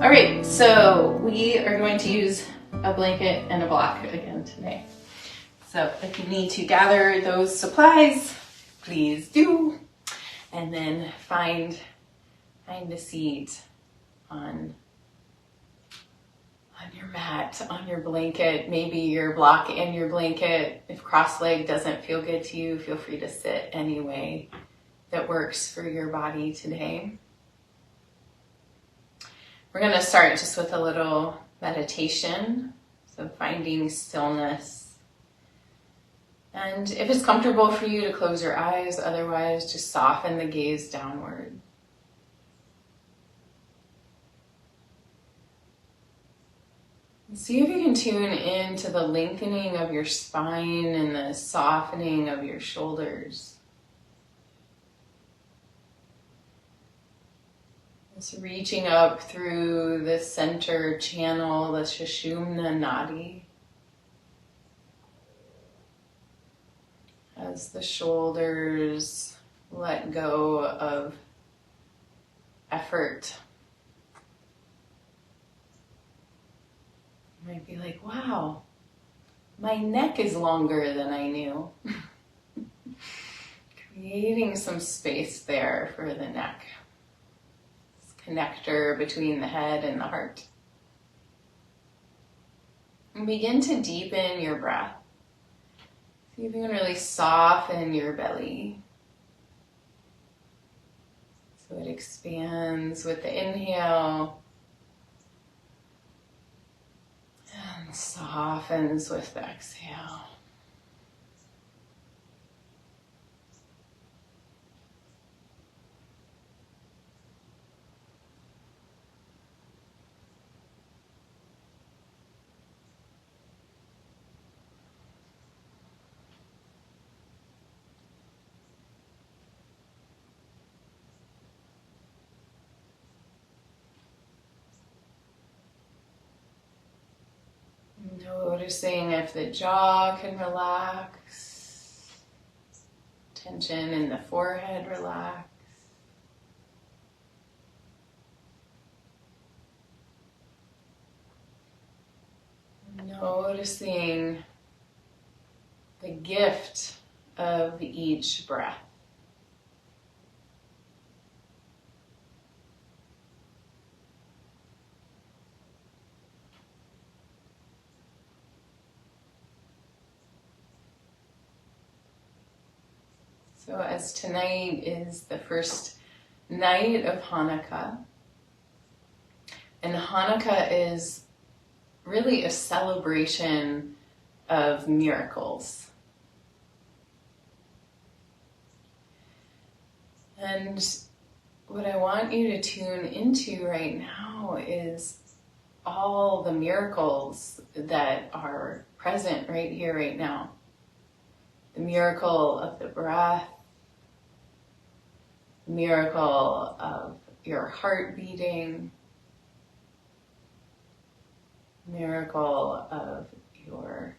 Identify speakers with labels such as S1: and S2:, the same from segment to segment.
S1: All right, so we are going to use a blanket and a block again today. So if you need to gather those supplies, please do. And then find a seat on your mat, on your blanket, maybe your block and your blanket. If cross-legged doesn't feel good to you, feel free to sit any way that works for your body today. We're going to start just with a little meditation, so finding stillness. And if it's comfortable for you to close your eyes, otherwise just soften the gaze downward. And see if you can tune into the lengthening of your spine and the softening of your shoulders. It's reaching up through the center channel, the Sushumna Nadi. As the shoulders let go of effort. You might be like, wow, my neck is longer than I knew. Creating some space there for the neck. This connector between the head and the heart. And begin to deepen your breath. See if you can really soften your belly. So it expands with the inhale and softens with the exhale. Noticing if the jaw can relax, tension in the forehead relax. Noticing the gift of each breath. So as tonight is the first night of Hanukkah, and Hanukkah is really a celebration of miracles. And what I want you to tune into right now is all the miracles that are present right here, right now. The miracle of the breath, the miracle of your heart beating, miracle of your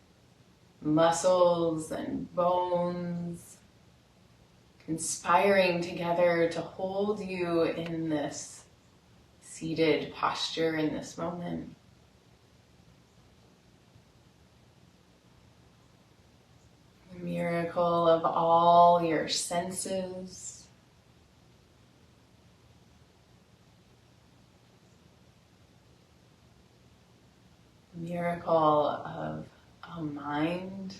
S1: muscles and bones conspiring together to hold you in this seated posture in this moment. The miracle of all your senses. Miracle of a mind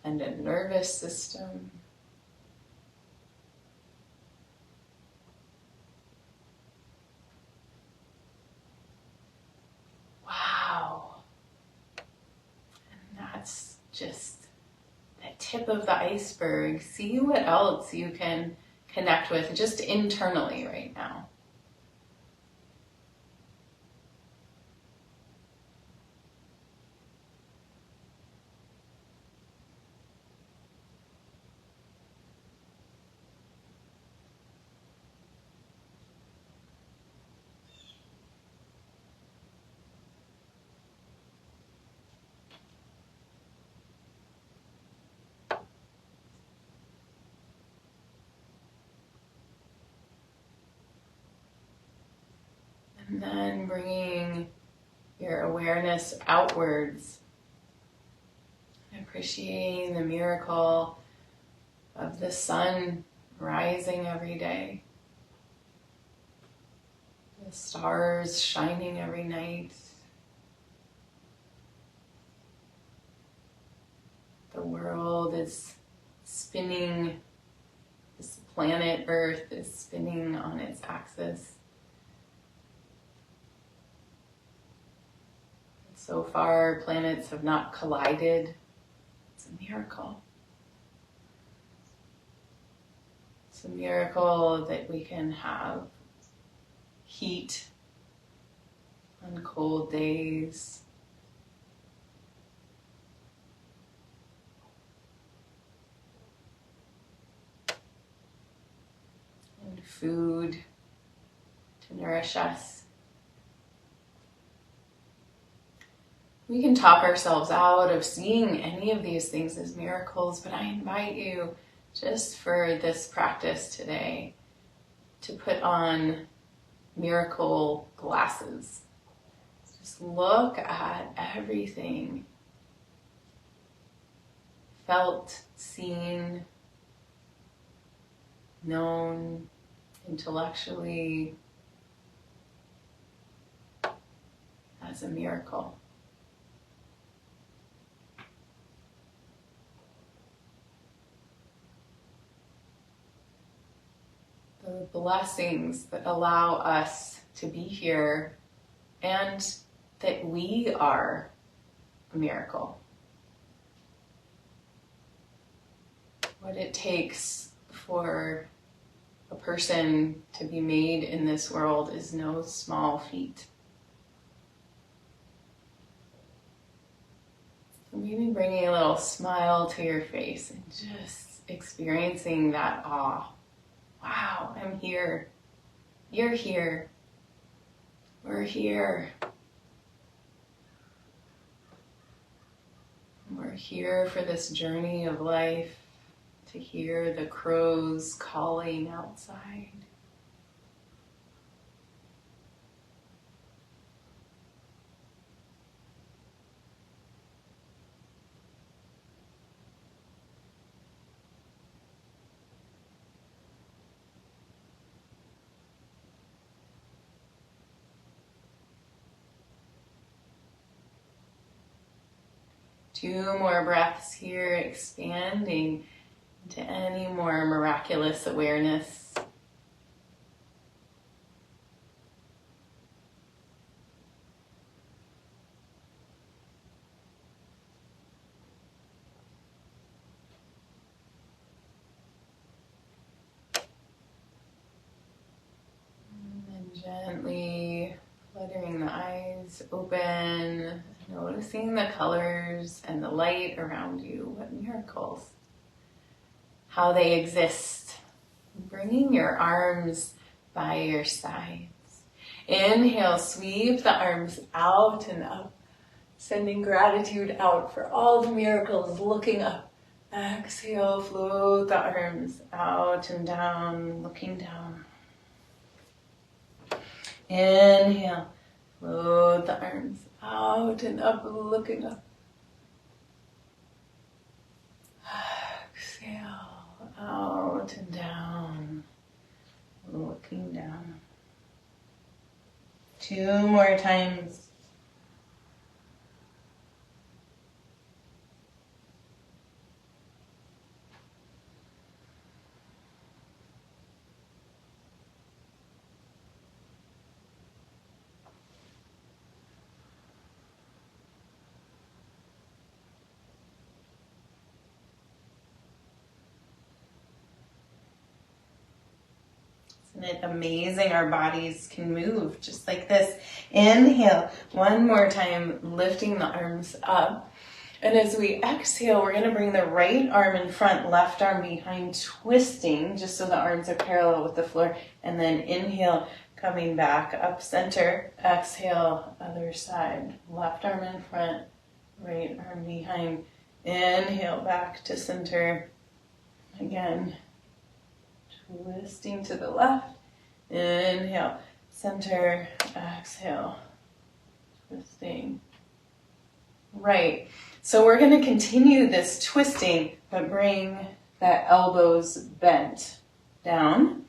S1: and a nervous system. Wow. And that's just the tip of the iceberg. See what else you can connect with just internally right now. And then bringing your awareness outwards, appreciating the miracle of the sun rising every day, the stars shining every night, the world is spinning, this planet Earth is spinning on its axis. So far, planets have not collided. It's a miracle. It's a miracle that we can have heat on cold days. And food to nourish us. We can talk ourselves out of seeing any of these things as miracles, but I invite you, just for this practice today, to put on miracle glasses. Just look at everything felt, seen, known, intellectually as a miracle. The blessings that allow us to be here and that we are a miracle. What it takes for a person to be made in this world is no small feat. So maybe bringing a little smile to your face and just experiencing that awe. Wow, I'm here. You're here. We're here. We're here for this journey of life, to hear the crows calling outside. Two more breaths here, expanding into any more miraculous awareness. And then gently fluttering the eyes open, noticing the colors and the light around you. What miracles. How they exist. Bringing your arms by your sides. Inhale, sweep the arms out and up, sending gratitude out for all the miracles, looking up. Exhale, float the arms out and down, looking down. Inhale, float the arms out and up, looking up. Exhale. Out and down, looking down. Two more times. Isn't it amazing? Our bodies can move just like this. Inhale, one more time, lifting the arms up. And as we exhale, we're going to bring the right arm in front, left arm behind, twisting just so the arms are parallel with the floor. And then inhale, coming back up center. Exhale, other side. Left arm in front, right arm behind. Inhale, back to center. Again. Twisting to the left. Inhale. Center, exhale, twisting. Right. So we're going to continue this twisting, but bring the elbows bent down.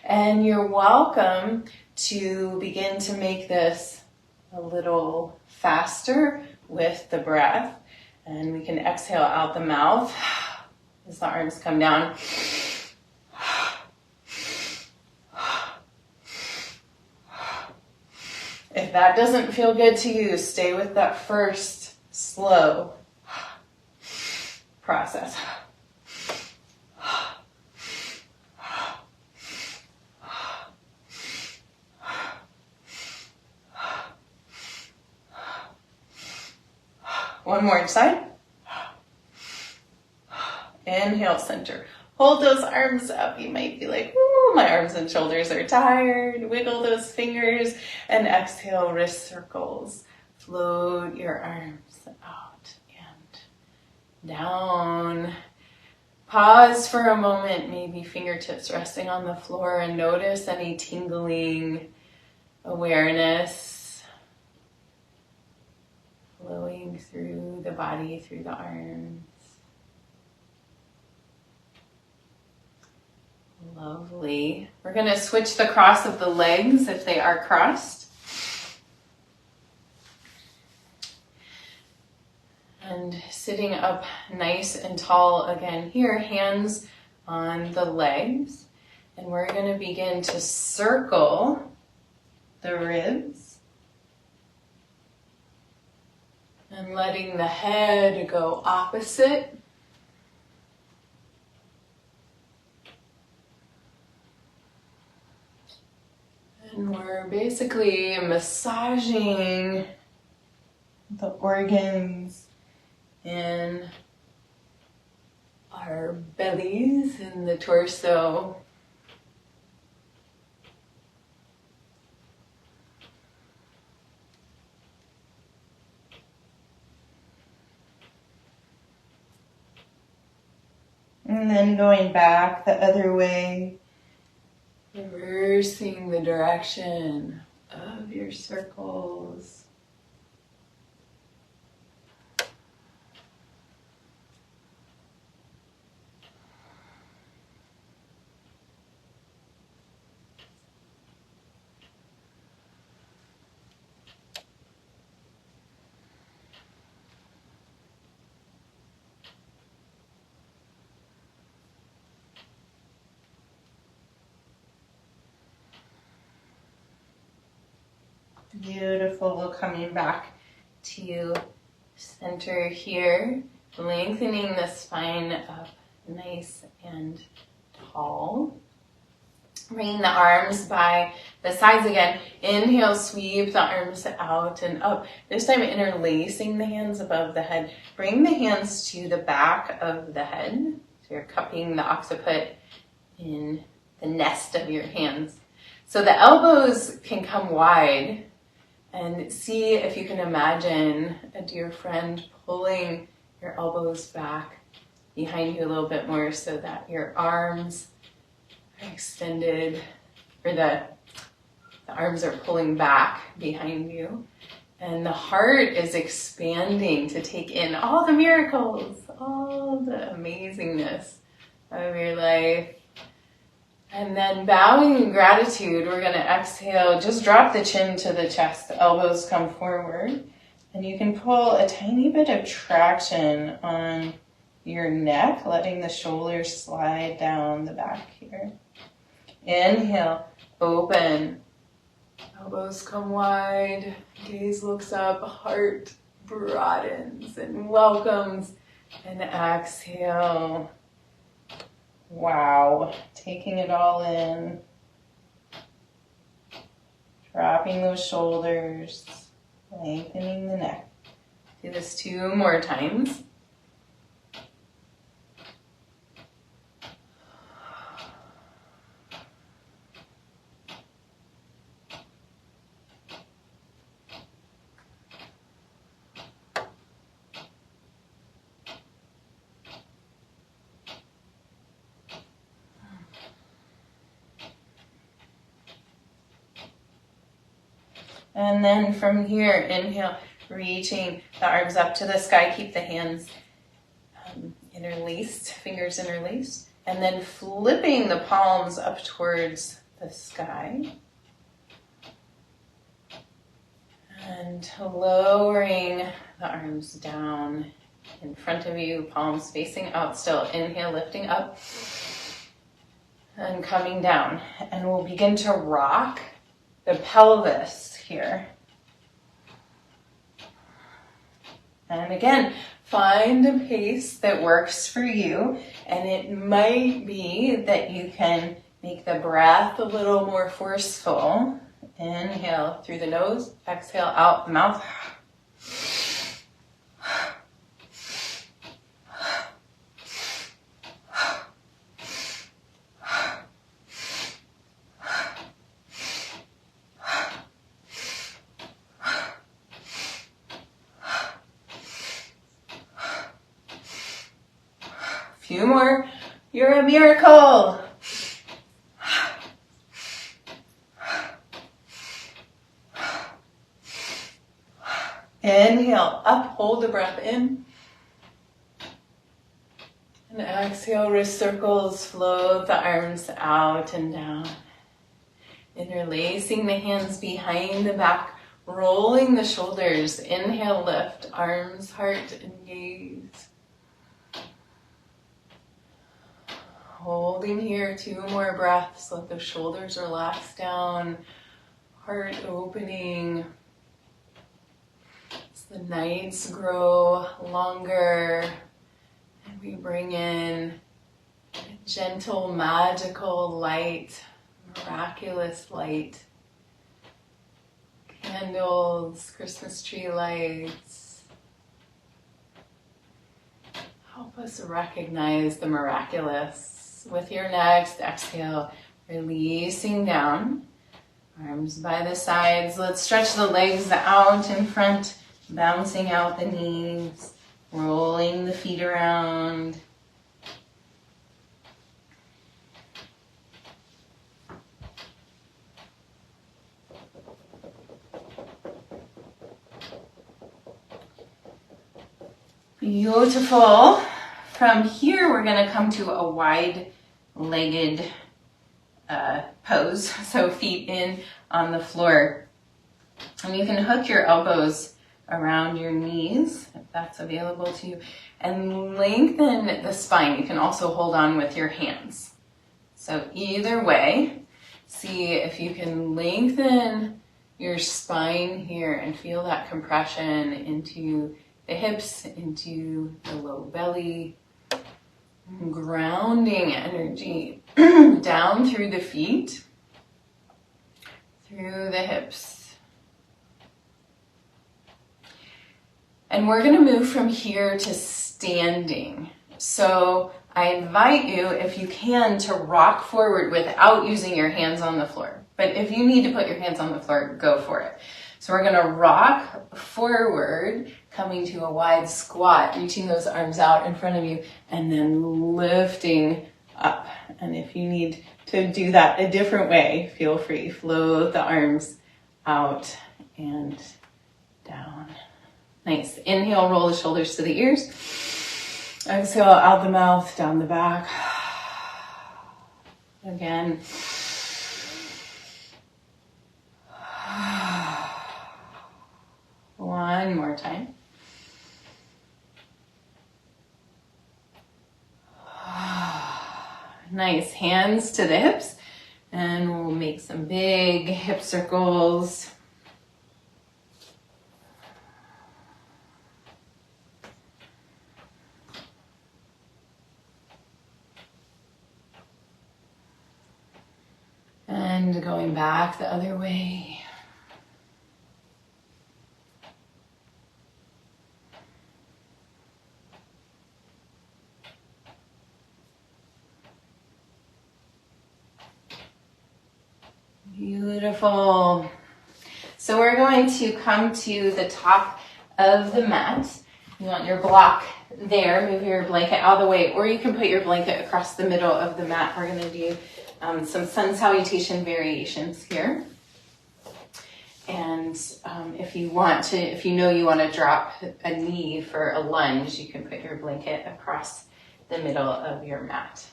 S1: And you're welcome to begin to make this a little faster with the breath. And we can exhale out the mouth as the arms come down. If that doesn't feel good to you, stay with that first slow process. One more side. Inhale, center. Hold those arms up. You might be like, ooh, my arms and shoulders are tired. Wiggle those fingers and exhale, wrist circles. Float your arms out and down. Pause for a moment, maybe fingertips resting on the floor, and notice any tingling awareness flowing through the body, through the arms. Lovely. We're going to switch the cross of the legs if they are crossed. And sitting up nice and tall again here, hands on the legs. And we're going to begin to circle the ribs. And letting the head go opposite. And we're basically massaging the organs in our bellies and the torso. And then going back the other way. Reversing the direction of your circles. Beautiful. Coming back to center here, lengthening the spine up nice and tall. Bringing the arms by the sides again. Inhale, sweep the arms out and up. This time interlacing the hands above the head. Bring the hands to the back of the head. So you're cupping the occiput in the nest of your hands. So the elbows can come wide. And see if you can imagine a dear friend pulling your elbows back behind you a little bit more so that your arms are extended, or the arms are pulling back behind you. And the heart is expanding to take in all the miracles, all the amazingness of your life. And then bowing in gratitude, we're going to exhale. Just drop the chin to the chest. The elbows come forward. And you can pull a tiny bit of traction on your neck, letting the shoulders slide down the back here. Inhale, open. Elbows come wide. Gaze looks up. Heart broadens and welcomes. And exhale. Wow, taking it all in, dropping those shoulders, lengthening the neck. Do this 2 more times. And then from here, inhale, reaching the arms up to the sky. Keep the hands interlaced, fingers interlaced. And then flipping the palms up towards the sky. And lowering the arms down in front of you, palms facing out still. Inhale, lifting up and coming down. And we'll begin to rock the pelvis here. And again, find a pace that works for you. And it might be that you can make the breath a little more forceful. Inhale through the nose, exhale out the mouth. Few more. You're a miracle. Inhale, up, hold the breath in. And exhale, wrist circles, float the arms out and down. Interlacing the hands behind the back, rolling the shoulders. Inhale, lift, arms, heart, and gaze. Holding here, 2 more breaths. Let the shoulders relax down, heart opening. As the nights grow longer, and we bring in a gentle, magical light, miraculous light. Candles, Christmas tree lights. Help us recognize the miraculous. With your next exhale, releasing down. Arms by the sides. Let's stretch the legs out in front, bouncing out the knees, rolling the feet around. Beautiful. From here, we're going to come to a wide-legged pose. So feet in on the floor. And you can hook your elbows around your knees, if that's available to you, and lengthen the spine. You can also hold on with your hands. So either way, see if you can lengthen your spine here and feel that compression into the hips, into the low belly. Grounding energy down through the feet, through the hips. And we're going to move from here to standing. So I invite you, if you can, to rock forward without using your hands on the floor. But if you need to put your hands on the floor, go for it. So we're going to rock forward, coming to a wide squat, reaching those arms out in front of you, and then lifting up. And if you need to do that a different way, feel free. Float the arms out and down. Nice. Inhale, roll the shoulders to the ears. Exhale, out the mouth, down the back. Again. One more time. Nice. Hands to the hips. And we'll make some big hip circles. And going back the other way. Beautiful. So we're going to come to the top of the mat. You want your block there. Move your blanket out of the way, or you can put your blanket across the middle of the mat. We're going to do some sun salutation variations here. And if you know you want to drop a knee for a lunge, you can put your blanket across the middle of your mat.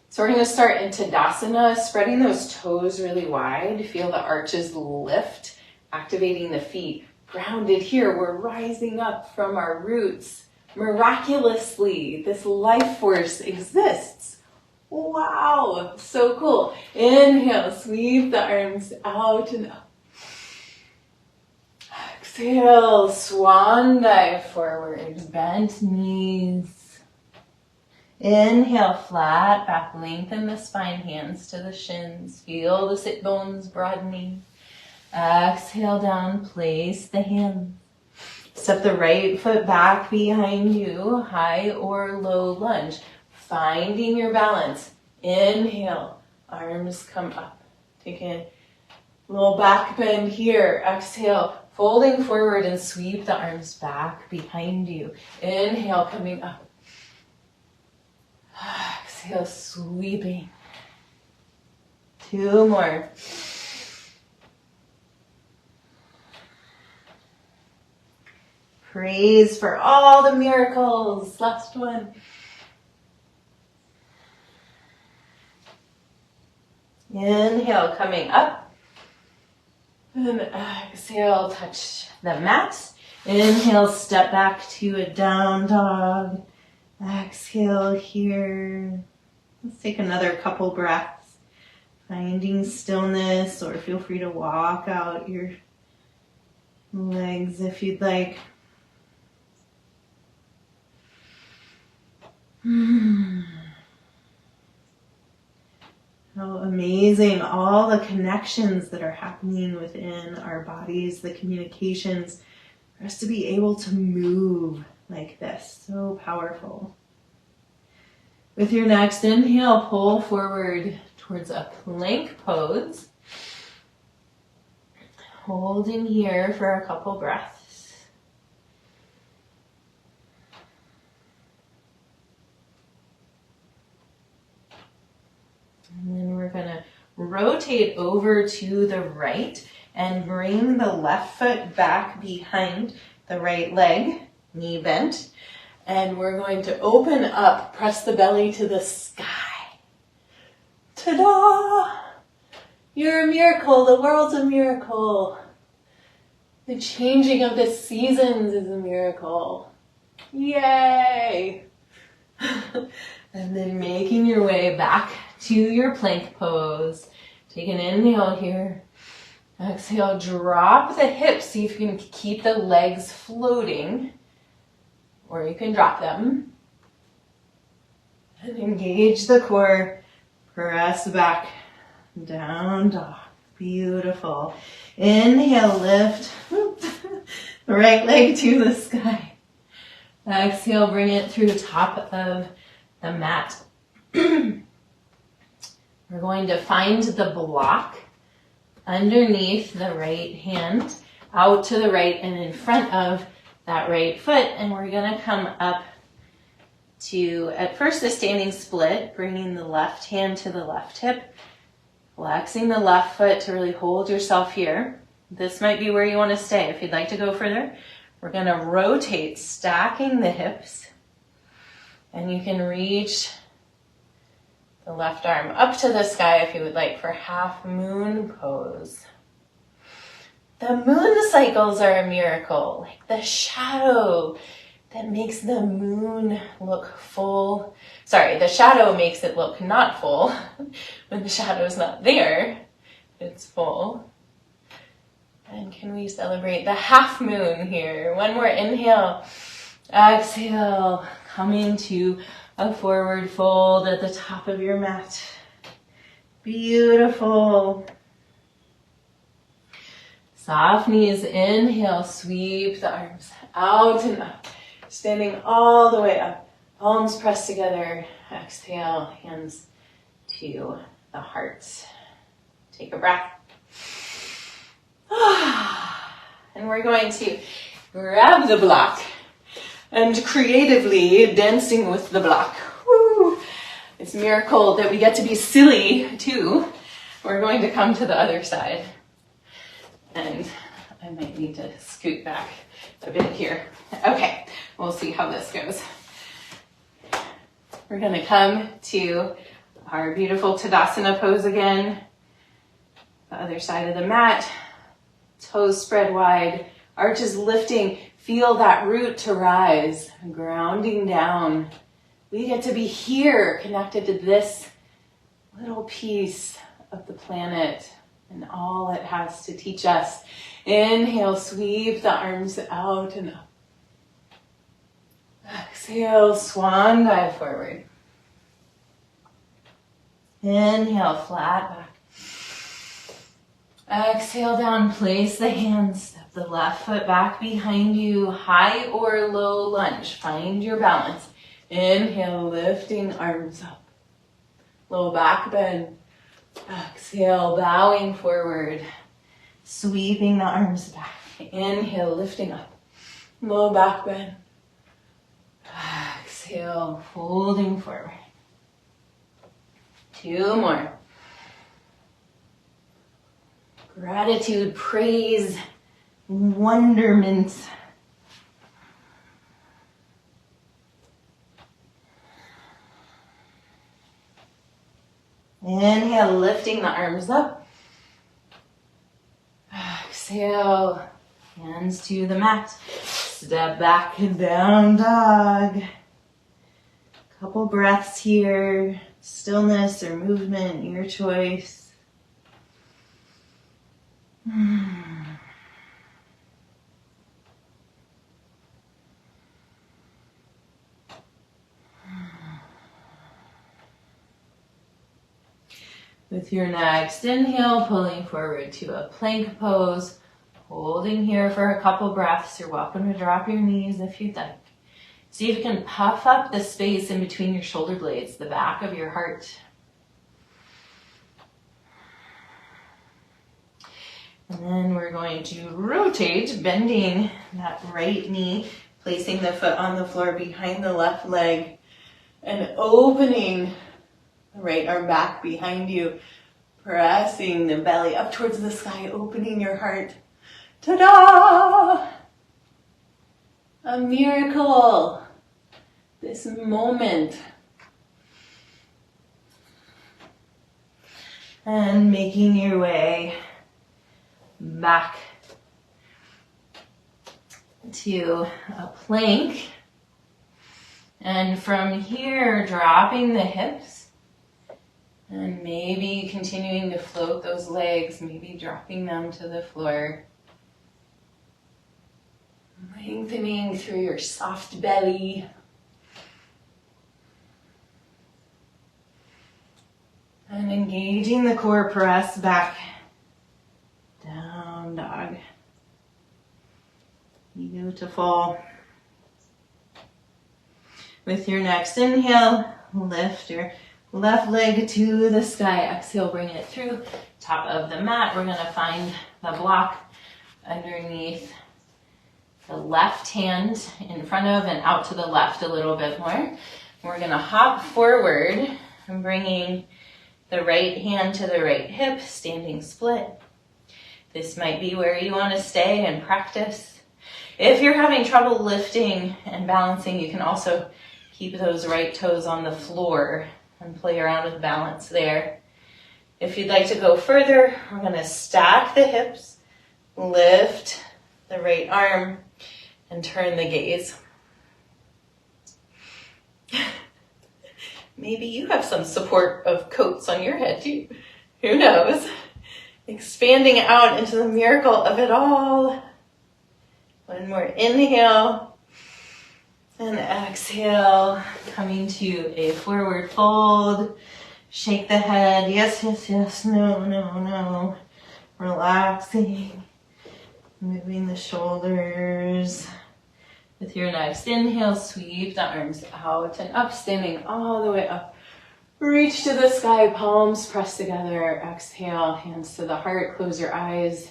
S1: So we're going to start in Tadasana, spreading those toes really wide. Feel the arches lift, activating the feet. Grounded here, we're rising up from our roots. Miraculously, this life force exists. Wow, so cool. Inhale, sweep the arms out and up. Exhale, swan dive forward, bent knees. Inhale, flat back, lengthen the spine, hands to the shins. Feel the sit bones broadening. Exhale down, place the hands. Step the right foot back behind you, high or low lunge. Finding your balance. Inhale, arms come up. Take a little back bend here. Exhale, folding forward and sweep the arms back behind you. Inhale, coming up. Exhale, sweeping. 2 more. Praise for all the miracles. Last one. Inhale, coming up. And exhale, touch the mat. Inhale, step back to a down dog. Exhale here. Let's take another couple breaths. Finding stillness, or feel free to walk out your legs if you'd like. How amazing, all the connections that are happening within our bodies, the communications, for us to be able to move like this. So powerful. With your next inhale, pull forward towards a plank pose. Holding here for a couple breaths. And then we're going to rotate over to the right and bring the left foot back behind the right leg, knee bent. And we're going to open up, press the belly to the sky. Ta-da! You're a miracle. The world's a miracle. The changing of the seasons is a miracle. Yay! And then making your way back to your plank pose. Take an inhale here. Exhale, drop the hips. See if you can keep the legs floating. Or you can drop them. And engage the core. Press back. Down dog. Beautiful. Inhale, lift. The right leg to the sky. Exhale, bring it through the top of the mat. We're going to find the block underneath the right hand, out to the right and in front of that right foot. And we're going to come up to, at first, a standing split, bringing the left hand to the left hip, flexing the left foot to really hold yourself here. This might be where you want to stay. If you'd like to go further, we're going to rotate, stacking the hips. And you can reach the left arm up to the sky if you would like for half moon pose. The moon cycles are a miracle, like the shadow that makes the moon look full. Sorry, the shadow makes it look not full. When the shadow's not there, it's full. And can we celebrate the half moon here? One more inhale. Exhale, coming to a forward fold at the top of your mat. Beautiful. Soft knees, inhale, sweep the arms out and up. Standing all the way up. Palms pressed together. Exhale, hands to the heart. Take a breath. And we're going to grab the block and creatively dancing with the block. Woo! It's a miracle that we get to be silly too. We're going to come to the other side. And I might need to scoot back a bit here. Okay, we'll see how this goes. We're gonna come to our beautiful Tadasana pose again. The other side of the mat, toes spread wide, arches lifting. Feel that root to rise, grounding down. We get to be here, connected to this little piece of the planet and all it has to teach us. Inhale, sweep the arms out and up. Exhale, swan dive forward. Inhale, flat back. Exhale down, place the hands, step the left foot back behind you, high or low lunge. Find your balance. Inhale, lifting arms up. Low back bend. Exhale, bowing forward. Sweeping the arms back. Inhale, lifting up. Low back bend. Exhale, folding forward. 2 more. Gratitude, praise, wonderment. Inhale, lifting the arms up. Exhale, hands to the mat. Step back and down dog. Couple breaths here. Stillness or movement, your choice. With your next inhale, pulling forward to a plank pose, holding here for a couple breaths. You're welcome to drop your knees if you'd like. See if you can puff up the space in between your shoulder blades, the back of your heart. And then we're going to rotate, bending that right knee, placing the foot on the floor behind the left leg, and opening the right arm back behind you, pressing the belly up towards the sky, opening your heart. Ta-da! A miracle. This moment. And making your way back to a plank. And from here, dropping the hips. And maybe continuing to float those legs, maybe dropping them to the floor. Lengthening through your soft belly. And engaging the core, press back. Down dog. Beautiful. With your next inhale, lift your left leg to the sky. Exhale, bring it through top of the mat. We're gonna find the block underneath the left hand in front of and out to the left a little bit more. We're gonna hop forward and bringing the right hand to the right hip, standing split. This might be where you want to stay and practice. If you're having trouble lifting and balancing, you can also keep those right toes on the floor and play around with balance there. If you'd like to go further, we're going to stack the hips, lift the right arm, and turn the gaze. Maybe you have some support of coats on your head too. Who knows? Expanding out into the miracle of it all. One more inhale and exhale, coming to a forward fold. Shake the head. Yes, yes, yes. No, no, no. Relaxing. Moving the shoulders. With your next inhale, sweep the arms out and up, standing all the way up. Reach to the sky, palms pressed together. Exhale, hands to the heart. Close your eyes.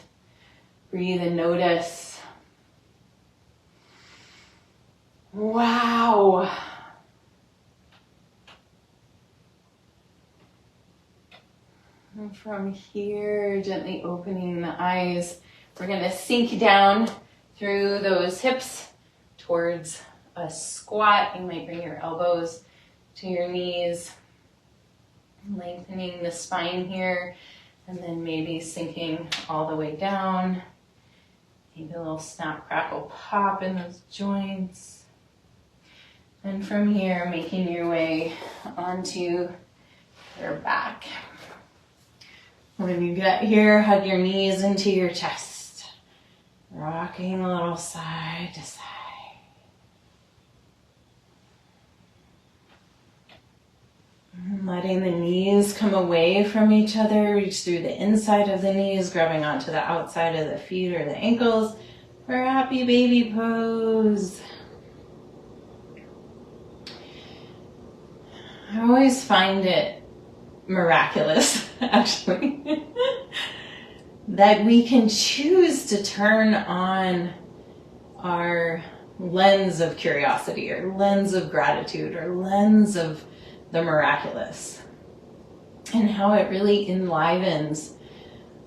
S1: Breathe and notice. Wow. And from here, gently opening the eyes, We're going to sink down through those hips towards a squat. You might bring your elbows to your knees, lengthening the spine here, and then maybe sinking all the way down. Maybe a little snap, crackle, pop in those joints. And from here, making your way onto your back. When you get here, hug your knees into your chest, rocking a little side to side. Letting the knees come away from each other, reach through the inside of the knees, grabbing onto the outside of the feet or the ankles for a happy baby pose. I always find it miraculous, actually, that we can choose to turn on our lens of curiosity or lens of gratitude or lens of the miraculous, and how it really enlivens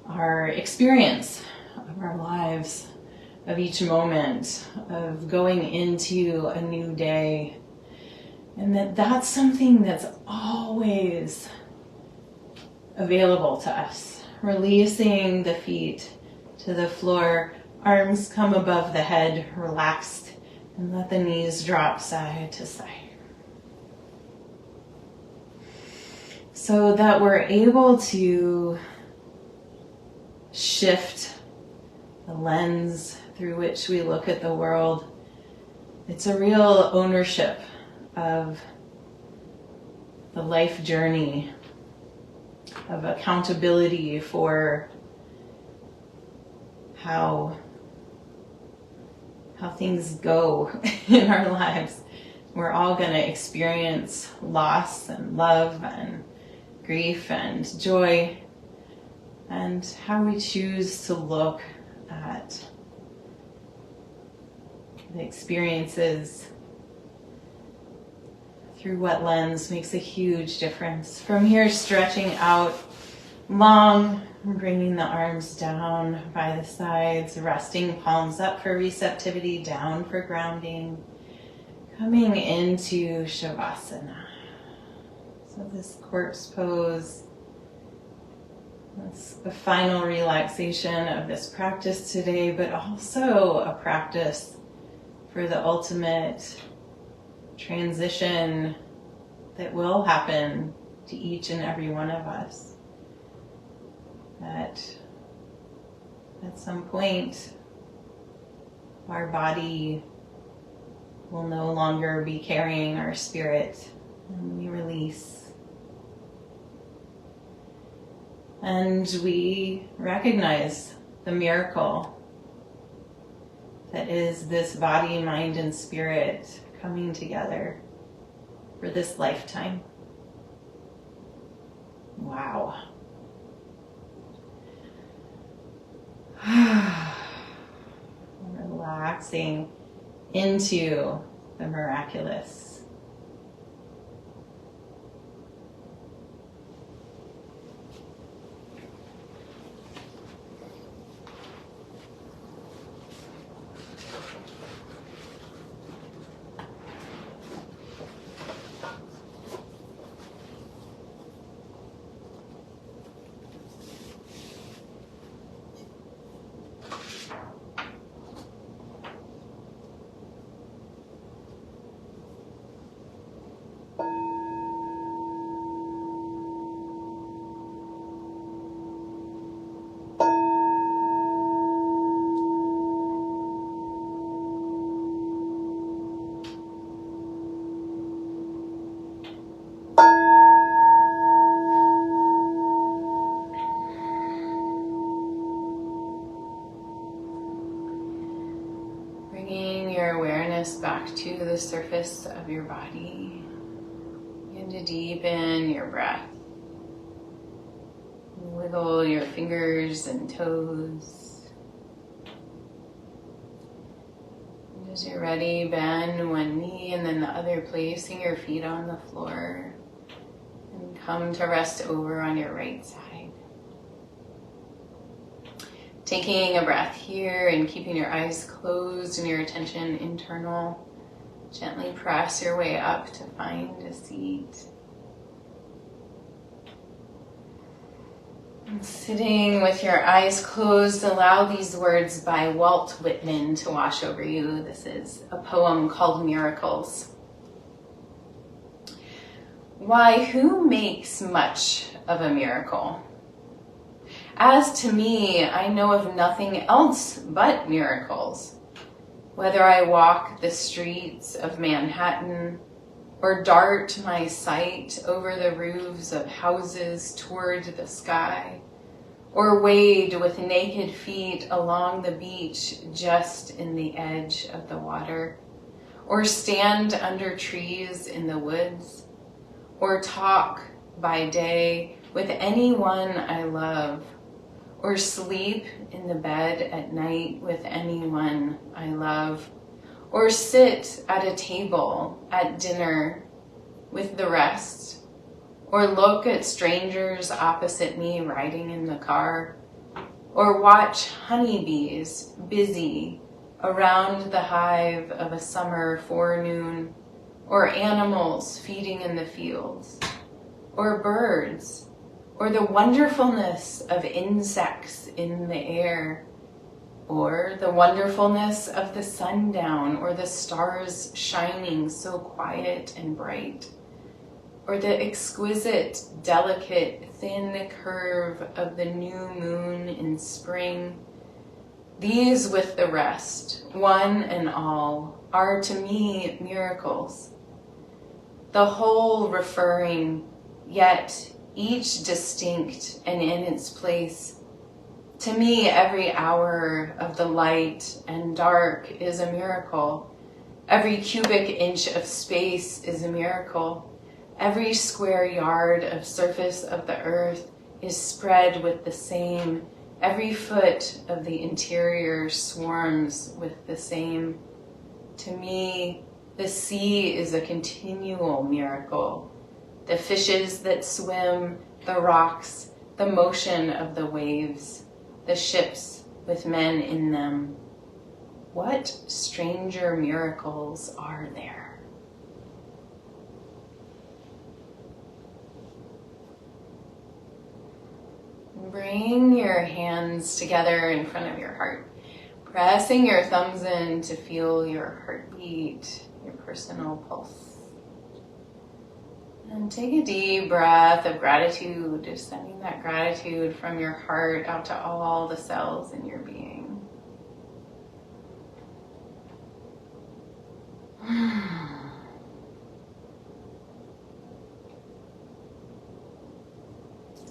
S1: our experience of our lives, of each moment, of going into a new day. And that's something that's always available to us. Releasing the feet to the floor, arms come above the head, relaxed, and let the knees drop side to side. So that we're able to shift the lens through which we look at the world. It's a real ownership of the life journey, of accountability for how things go in our lives. We're all going to experience loss and love and grief and joy, and how we choose to look at the experiences through what lens makes a huge difference. From here, stretching out long, bringing the arms down by the sides, resting palms up for receptivity, down for grounding, coming into Shavasana. So this corpse pose, that's the final relaxation of this practice today, but also a practice for the ultimate transition that will happen to each and every one of us. That at some point, our body will no longer be carrying our spirit, and we release. And we recognize the miracle that is this body, mind, and spirit coming together for this lifetime. Wow. Relaxing into the miraculous. Bringing your awareness back to the surface of your body. Begin to deepen your breath. Wiggle your fingers and toes. And as you're ready, bend one knee and then the other, placing your feet on the floor. And come to rest over on your right side. Taking a breath here and keeping your eyes closed and your attention internal. Gently press your way up to find a seat. And sitting with your eyes closed, allow these words by Walt Whitman to wash over you. This is a poem called Miracles. Why, who makes much of a miracle? As to me, I know of nothing else but miracles. Whether I walk the streets of Manhattan or dart my sight over the roofs of houses toward the sky, or wade with naked feet along the beach just in the edge of the water, or stand under trees in the woods, or talk by day with anyone I love, or sleep in the bed at night with anyone I love, or sit at a table at dinner with the rest, or look at strangers opposite me riding in the car, or watch honeybees busy around the hive of a summer forenoon, or animals feeding in the fields, or birds, or the wonderfulness of insects in the air, or the wonderfulness of the sundown, or the stars shining so quiet and bright, or the exquisite, delicate, thin curve of the new moon in spring. These with the rest, one and all, are to me miracles. The whole referring, yet each distinct and in its place. To me, every hour of the light and dark is a miracle. Every cubic inch of space is a miracle. Every square yard of surface of the earth is spread with the same. Every foot of the interior swarms with the same. To me, the sea is a continual miracle. The fishes that swim, the rocks, the motion of the waves, the ships with men in them. What stranger miracles are there? Bring your hands together in front of your heart, pressing your thumbs in to feel your heartbeat, your personal pulse. And take a deep breath of gratitude, just sending that gratitude from your heart out to all the cells in your being.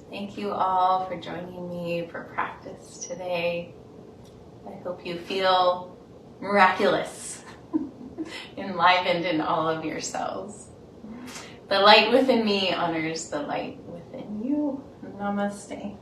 S1: Thank you all for joining me for practice today. I hope you feel miraculous, enlivened in all of your cells. The light within me honors the light within you. Namaste.